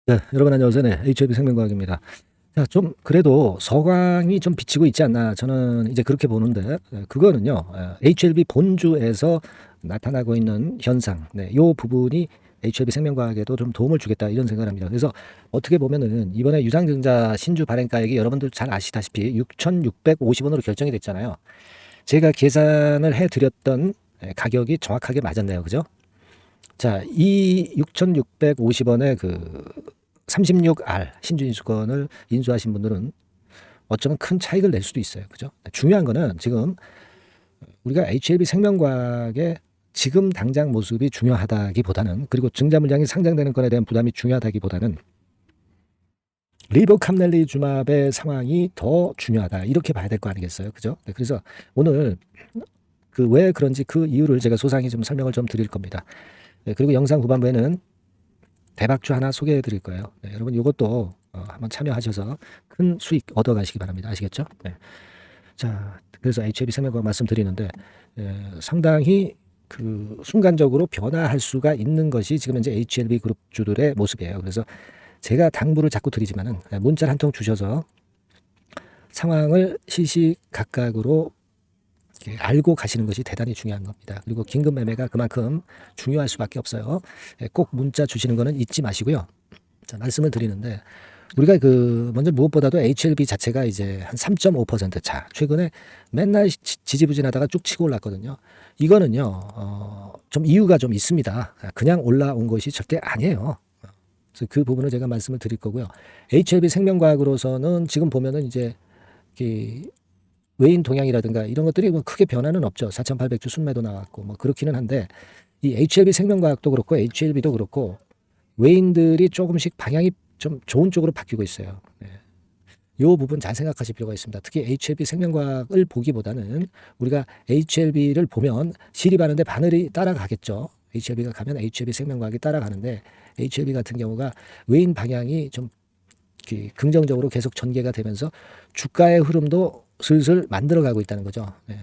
네, 여러분 안녕하세요. 네, HIB 생명과학입니다. 자, 좀 그래도 서광이 좀 비치고 있지 않나 저는 이제 그렇게 보는데, 그거는요, HLB 본주에서 나타나고 있는 현상, 네, 요 부분이 HLB 생명과학에도 좀 도움을 주겠다 이런 생각을 합니다. 그래서 어떻게 보면은 이번에 유상증자 신주 발행가액이 여러분들 잘 아시다시피 6,650원으로 결정이 됐잖아요. 제가 계산을 해드렸던 가격이 정확하게 맞았네요. 그죠? 자, 이 6,650원의 그 36R 신주인수권을 인수하신 분들은 어쩌면 큰 차익을 낼 수도 있어요. 그죠? 중요한 거는 지금 우리가 HLB 생명과학의 지금 당장 모습이 중요하다기보다는, 그리고 증자 물량이 상장되는 건에 대한 부담이 중요하다기보다는 리보캄넬리주맙의 상황이 더 중요하다, 이렇게 봐야 될 거 아니겠어요. 그죠? 네, 그래서 오늘 그 왜 그런지 그 이유를 제가 소상히 좀 설명을 좀 드릴 겁니다. 네, 그리고 영상 후반부에는 대박주 하나 소개해 드릴 거예요. 네, 여러분 이것도 한번 참여하셔서 큰 수익 얻어 가시기 바랍니다. 아시겠죠? 네. 자, 그래서 HLB 생명과학 말씀드리는데, 상당히 그 순간적으로 변화할 수가 있는 것이 지금 현재 HLB 그룹주들의 모습이에요. 그래서 제가 당부를 자꾸 드리지만은, 문자를 한 통 주셔서 상황을 시시각각으로 알고 가시는 것이 대단히 중요한 겁니다. 그리고 긴급 매매가 그만큼 중요할 수밖에 없어요. 꼭 문자 주시는 거는 잊지 마시고요. 자, 말씀을 드리는데, 우리가 그 먼저 무엇보다도 HLB 자체가 이제 한 3.5% 차, 최근에 맨날 지지부진하다가 쭉 치고 올랐거든요. 이거는요, 좀 이유가 좀 있습니다. 그냥 올라온 것이 절대 아니에요. 그래서 그 부분을 제가 말씀을 드릴 거고요. HLB 생명과학으로서는 지금 보면은 이제 그 외인 동향이라든가 이런 것들이 뭐 크게 변화는 없죠. 4,800주 순매도 나왔고 뭐 그렇기는 한데, 이 HLB 생명과학도 그렇고 HLB도 그렇고 외인들이 조금씩 방향이 좀 좋은 쪽으로 바뀌고 있어요. 네. 이 부분 잘 생각하실 필요가 있습니다. 특히 HLB 생명과학을 보기보다는 우리가 HLB를 보면 시리바는데 바늘이 따라가겠죠. HLB가 가면 HLB 생명과학이 따라가는데, HLB 같은 경우가 외인 방향이 좀 긍정적으로 계속 전개가 되면서 주가의 흐름도 슬슬 만들어가고 있다는 거죠. 네.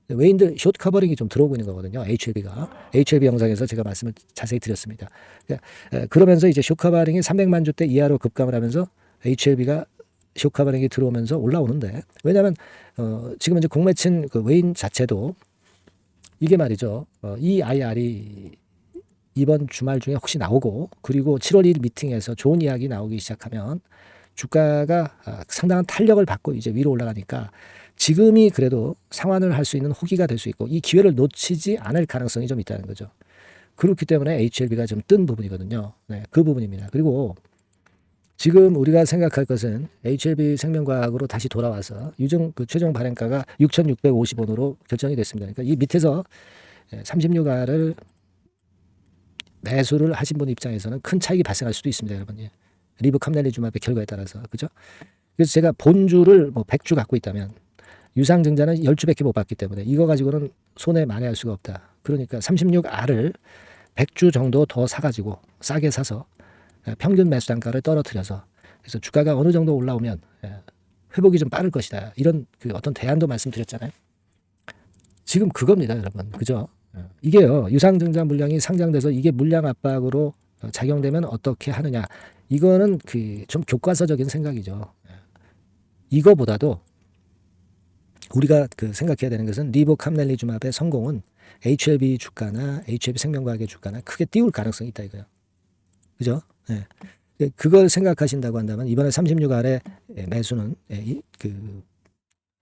외인들 숏 커버링이 좀 들어오고 있는 거거든요. HLB가. HLB 영상에서 제가 말씀을 자세히 드렸습니다. 그러면서 이제 숏 커버링이 300만 주대 이하로 급감을 하면서 HLB가 숏 커버링이 들어오면서 올라오는데, 왜냐하면 지금 이제 공매친 그 외인 자체도 이게 말이죠. EIR이 이번 주말 중에 혹시 나오고, 그리고 7월 1일 미팅에서 좋은 이야기 나오기 시작하면 주가가 상당한 탄력을 받고 이제 위로 올라가니까 지금이 그래도 상환을 할 수 있는 호기가 될 수 있고, 이 기회를 놓치지 않을 가능성이 좀 있다는 거죠. 그렇기 때문에 HLB가 좀 뜬 부분이거든요. 네, 그 부분입니다. 그리고 지금 우리가 생각할 것은 HLB 생명과학으로 다시 돌아와서 그 최종 발행가가 6,650원으로 결정이 됐습니다. 그러니까 이 밑에서 36R을 매수를 하신 분 입장에서는 큰 차익이 발생할 수도 있습니다, 여러분. 리브 캄넬리주맙의 결과에 따라서. 그죠? 그래서 제가 본주를 뭐 100주 갖고 있다면 유상증자는 10주밖에 못 받기 때문에 이거 가지고는 손해 만회할 수가 없다. 그러니까 36R을 100주 정도 더 사가지고 싸게 사서 평균 매수 단가를 떨어뜨려서, 그래서 주가가 어느 정도 올라오면 회복이 좀 빠를 것이다, 이런 그 어떤 대안도 말씀드렸잖아요. 지금 그겁니다, 여러분. 그죠? 이게요, 유상증자 물량이 상장돼서 이게 물량 압박으로 작용되면 어떻게 하느냐. 이거는 그 좀 교과서적인 생각이죠. 이거보다도 우리가 그 생각해야 되는 것은 리보캄넬리주맙의 성공은 HLB 주가나 HLB 생명과학의 주가나 크게 띄울 가능성이 있다 이거예요. 그죠? 네. 그걸 생각하신다고 한다면 이번에 36R의 매수는 그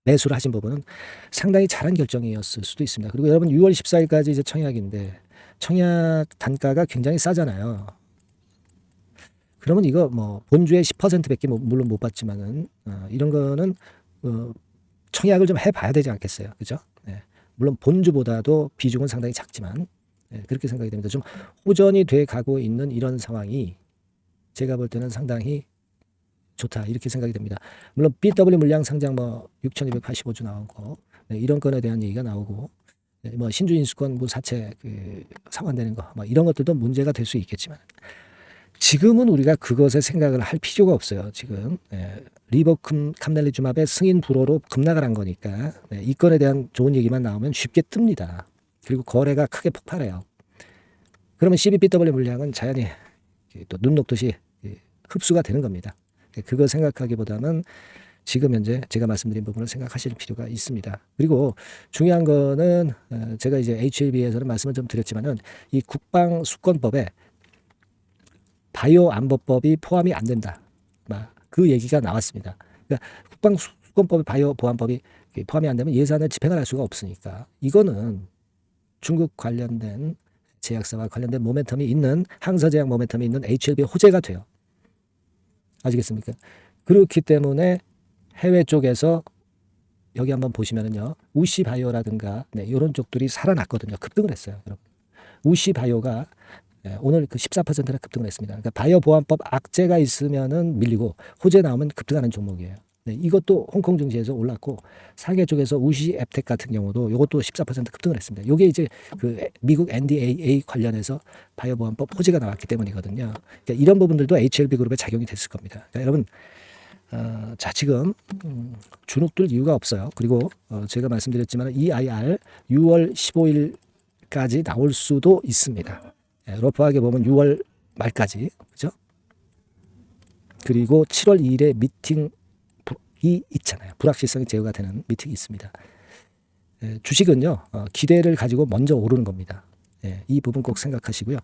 매수를 하신 부분은 상당히 잘한 결정이었을 수도 있습니다. 그리고 여러분 6월 14일까지 이제 청약인데, 청약 단가가 굉장히 싸잖아요. 그러면 이거 뭐 본주의 10%밖에 물론 못 받지만은 이런 거는 청약을 좀 해봐야 되지 않겠어요, 그죠? 네. 물론 본주보다도 비중은 상당히 작지만 그렇게 생각이 됩니다. 좀 호전이 돼 가고 있는 이런 상황이 제가 볼 때는 상당히 좋다, 이렇게 생각이 됩니다. 물론 BW 물량 상장 뭐 6,285주 나오고 이런 건에 대한 얘기가 나오고, 뭐 신주 인수권 뭐 사채 그 상환되는 거 뭐 이런 것들도 문제가 될 수 있겠지만, 지금은 우리가 그것에 생각을 할 필요가 없어요. 지금 리버 캄넬리주맙의 승인 불허로 급락을 한 거니까 이 건에 대한 좋은 얘기만 나오면 쉽게 뜹니다. 그리고 거래가 크게 폭발해요. 그러면 CBBW 물량은 자연히 또 눈 녹듯이 흡수가 되는 겁니다. 그거 생각하기보다는 지금 현재 제가 말씀드린 부분을 생각하실 필요가 있습니다. 그리고 중요한 거는 제가 이제 HLB에서는 말씀을 좀 드렸지만은 이 국방수권법에 바이오 안보법이 포함이 안 된다. 그 얘기가 나왔습니다. 그러니까 국방수권법에 바이오 보안법이 포함이 안 되면 예산을 집행을 할 수가 없으니까 이거는 중국 관련된 제약사와 관련된 모멘텀이 있는 항서제약 모멘텀이 있는 HLB 호재가 돼요. 아시겠습니까? 그렇기 때문에 해외 쪽에서 여기 한번 보시면은요. 우시바이오라든가 이런 쪽들이 살아났거든요. 급등을 했어요. 여러분. 우시바이오가 오늘 그 14%나 급등을 했습니다. 그러니까 바이오 보안법 악재가 있으면은 밀리고 호재 나오면 급등하는 종목이에요. 이것도 홍콩 증시에서 올랐고 상해 쪽에서 우시 앱텍 같은 경우도 이것도 14% 급등을 했습니다. 이게 이제 그 미국 NDAA 관련해서 바이오 보안법 호재가 나왔기 때문이거든요. 그러니까 이런 부분들도 HLB 그룹에 작용이 됐을 겁니다. 그러니까 여러분 자 지금 주눅들 이유가 없어요. 그리고 제가 말씀드렸지만 EIR 6월 15일까지 나올 수도 있습니다. 러프하게 보면 6월 말까지 그죠? 그리고 7월 2일에 미팅이 있잖아요. 불확실성이 제거가 되는 미팅이 있습니다. 주식은요 기대를 가지고 먼저 오르는 겁니다. 이 부분 꼭 생각하시고요.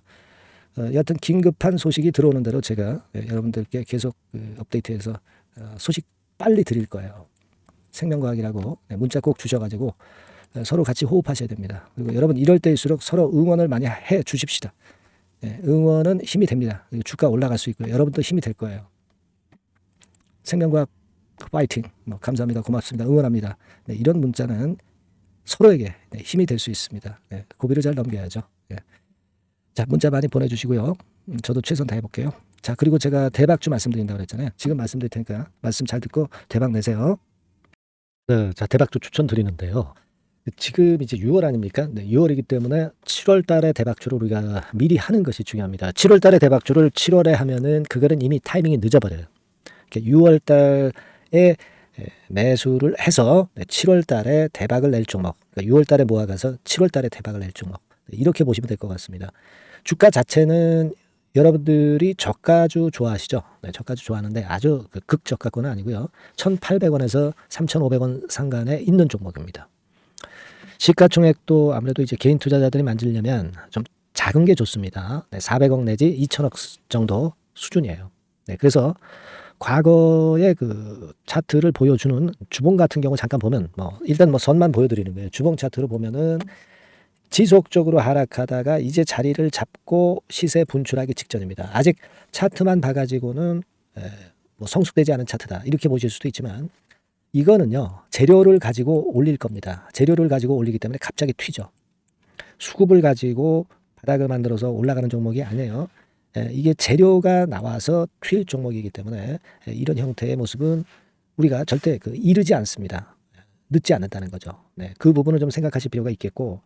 여하튼 긴급한 소식이 들어오는 대로 제가 여러분들께 계속 업데이트해서 소식 빨리 드릴 거예요. 생명과학이라고 문자 꼭 주셔가지고 서로 같이 호흡하셔야 됩니다. 그리고 여러분 이럴 때일수록 서로 응원을 많이 해 주십시다. 응원은 힘이 됩니다. 주가 올라갈 수 있고요. 여러분도 힘이 될 거예요. 생명과학 파이팅. 감사합니다. 고맙습니다. 응원합니다. 이런 문자는 서로에게 힘이 될 수 있습니다. 고비를 잘 넘겨야죠. 자, 문자 많이 보내주시고요. 저도 최선 다해볼게요. 자, 그리고 제가 대박주 말씀드린다고 그랬잖아요. 지금 말씀드릴 테니까 말씀 잘 듣고 대박 내세요. 네, 자, 대박주 추천드리는데요. 지금 이제 6월 아닙니까? 6월이기 때문에 7월 달에 대박주를 우리가 미리 하는 것이 중요합니다. 7월 달에 대박주를 7월에 하면은 그거는 이미 타이밍이 늦어버려요. 6월 달에 매수를 해서 7월 달에 대박을 낼 종목, 그러니까 6월 달에 모아가서 7월 달에 대박을 낼 종목, 이렇게 보시면 될 것 같습니다. 주가 자체는 여러분들이 저가주 좋아하시죠? 저가주 좋아하는데 아주 극저가권은 아니고요. 1,800원에서 3,500원 상간에 있는 종목입니다. 시가총액도 아무래도 이제 개인 투자자들이 만지려면 좀 작은 게 좋습니다. 400억 내지 2천억 정도 수준이에요. 그래서 과거의 그 차트를 보여주는 주봉 같은 경우 잠깐 보면 일단 선만 보여드리는 거예요. 주봉 차트를 보면은 지속적으로 하락하다가 이제 자리를 잡고 시세 분출하기 직전입니다. 아직 차트만 봐가지고는 성숙되지 않은 차트다 이렇게 보실 수도 있지만 이거는요 재료를 가지고 올릴 겁니다. 재료를 가지고 올리기 때문에 갑자기 튀죠. 수급을 가지고 바닥을 만들어서 올라가는 종목이 아니에요. 이게 재료가 나와서 튈 종목이기 때문에 이런 형태의 모습은 우리가 절대 이르지 않습니다. 늦지 않는다는 거죠. 그 부분을 좀 생각하실 필요가 있겠고,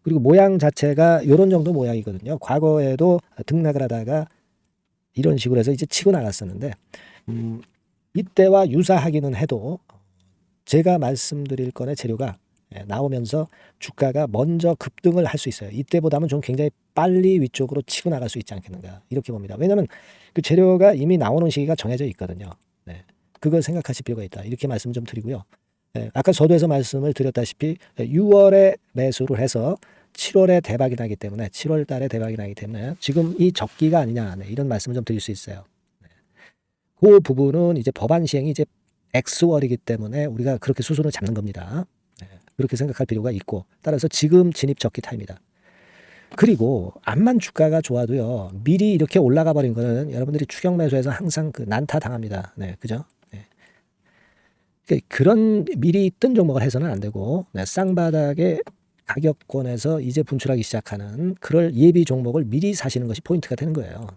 그리고 모양 자체가 이런 정도 모양이거든요. 과거에도 등락을 하다가 이런 식으로 해서 이제 치고 나갔었는데 이때와 유사하기는 해도 제가 말씀드릴 건의 재료가 나오면서 주가가 먼저 급등을 할 수 있어요. 이때보다는 좀 굉장히 빨리 위쪽으로 치고 나갈 수 있지 않겠는가 이렇게 봅니다. 왜냐하면 그 재료가 이미 나오는 시기가 정해져 있거든요. 그걸 생각하실 필요가 있다 이렇게 말씀 좀 드리고요. 아까 서두에서 말씀을 드렸다시피 6월에 매수를 해서 7월에 대박이 나기 때문에 7월 달에 대박이 나기 때문에 지금 이 적기가 아니냐 이런 말씀을 좀 드릴 수 있어요. 그 부분은 이제 법안 시행이 이제 X월이기 때문에 우리가 그렇게 수순을 잡는 겁니다. 그렇게 생각할 필요가 있고, 따라서 지금 진입 적기 타입니다. 그리고 암만 주가가 좋아도요 미리 이렇게 올라가 버린 거는 여러분들이 추격 매수해서 항상 난타 당합니다. 그죠? 그런 미리 뜬 종목을 해서는 안 되고 쌍바닥의 가격권에서 이제 분출하기 시작하는 그럴 예비 종목을 미리 사시는 것이 포인트가 되는 거예요.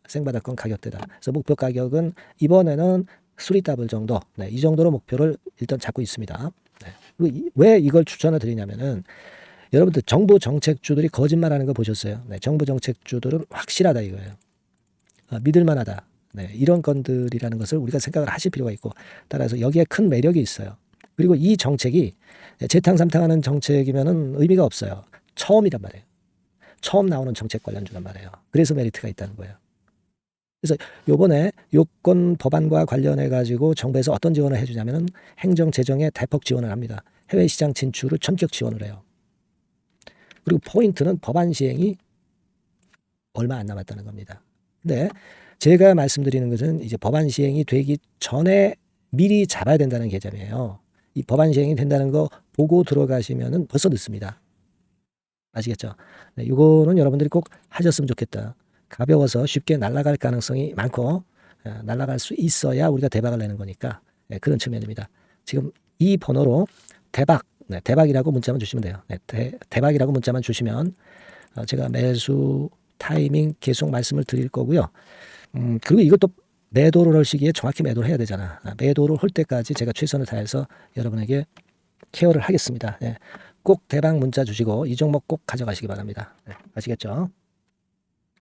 생바닥권 가격대다. 그래서 목표 가격은 이번에는 3더블 정도, 이 정도로 목표를 일단 잡고 있습니다. 왜 이걸 추천을 드리냐면은 여러분들 정부 정책주들이 거짓말하는 거 보셨어요? 정부 정책주들은 확실하다 이거예요. 믿을만하다. 이런 건들이라는 것을 우리가 생각을 하실 필요가 있고, 따라서 여기에 큰 매력이 있어요. 그리고 이 정책이 재탕삼탕하는 정책이면은 의미가 없어요. 처음이란 말이에요. 처음 나오는 정책 관련주란 말이에요. 그래서 메리트가 있다는 거예요. 그래서 요번에 요건 법안과 관련해 가지고 정부에서 어떤 지원을 해주냐면은 행정 재정에 대폭 지원을 합니다. 해외 시장 진출을 전격 지원을 해요. 그리고 포인트는 법안 시행이 얼마 안 남았다는 겁니다. 근데 제가 말씀드리는 것은 이제 법안 시행이 되기 전에 미리 잡아야 된다는 개념이에요. 이 법안 시행이 된다는 거 보고 들어가시면은 벌써 늦습니다. 아시겠죠? 네, 이거는 여러분들이 꼭 하셨으면 좋겠다. 가벼워서 쉽게 날아갈 가능성이 많고 날아갈 수 있어야 우리가 대박을 내는 거니까 그런 측면입니다. 지금 이 번호로 대박, 대박이라고 문자만 주시면 돼요. 대박이라고 문자만 주시면 제가 매수 타이밍 계속 말씀을 드릴 거고요. 그리고 이것도 매도를 할 시기에 정확히 매도를 해야 되잖아. 매도를 할 때까지 제가 최선을 다해서 여러분에게 케어를 하겠습니다. 꼭 대박 문자 주시고 이 종목 꼭 가져가시기 바랍니다. 아시겠죠?